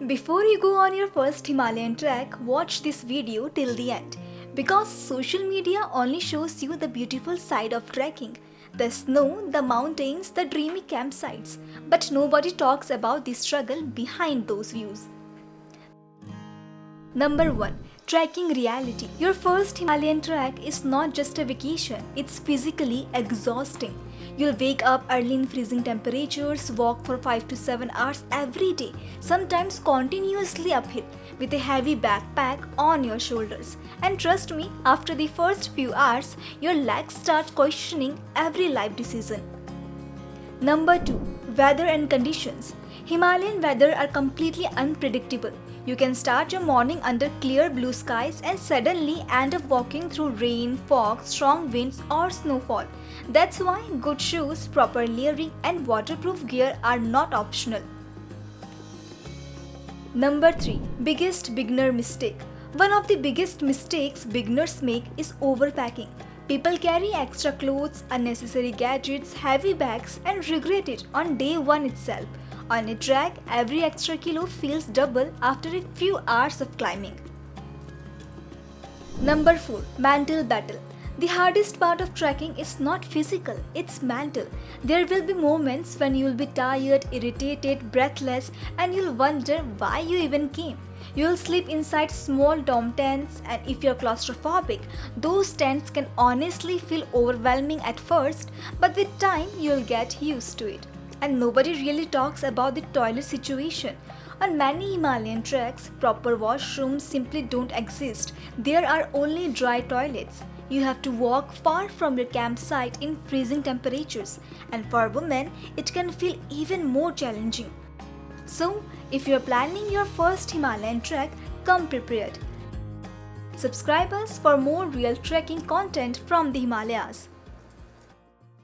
Before you go on your first Himalayan trek, watch this video till the end. Because social media only shows you the beautiful side of trekking. The snow, the mountains, the dreamy campsites. But nobody talks about the struggle behind those views. Number 1. Trekking reality. Your first Himalayan trek is not just a vacation, it's physically exhausting. You'll wake up early in freezing temperatures, walk for 5 to 7 hours every day, sometimes continuously uphill, with a heavy backpack on your shoulders. And trust me, after the first few hours, your legs start questioning every life decision. Number 2. Weather and conditions. Himalayan weather are completely unpredictable. You can start your morning under clear blue skies and suddenly end up walking through rain, fog, strong winds or snowfall. That's why good shoes, proper layering and waterproof gear are not optional. Number 3. Biggest beginner mistake. One of the biggest mistakes beginners make is overpacking. People carry extra clothes, unnecessary gadgets, heavy bags and regret it on day 1 itself. On a trek, every extra kilo feels double after a few hours of climbing. Number 4. Mental battle. The hardest part of trekking is not physical, it's mental. There will be moments when you will be tired, irritated, breathless, and you'll wonder why you even came. You'll sleep inside small dorm tents, and if you're claustrophobic, those tents can honestly feel overwhelming at first, but with time you'll get used to it. And nobody really talks about the toilet situation. On many Himalayan treks, proper washrooms simply don't exist. There are only dry toilets. You have to walk far from your campsite in freezing temperatures, and for women, it can feel even more challenging. So, if you're planning your first Himalayan trek, come prepared. Subscribe us for more real trekking content from the Himalayas.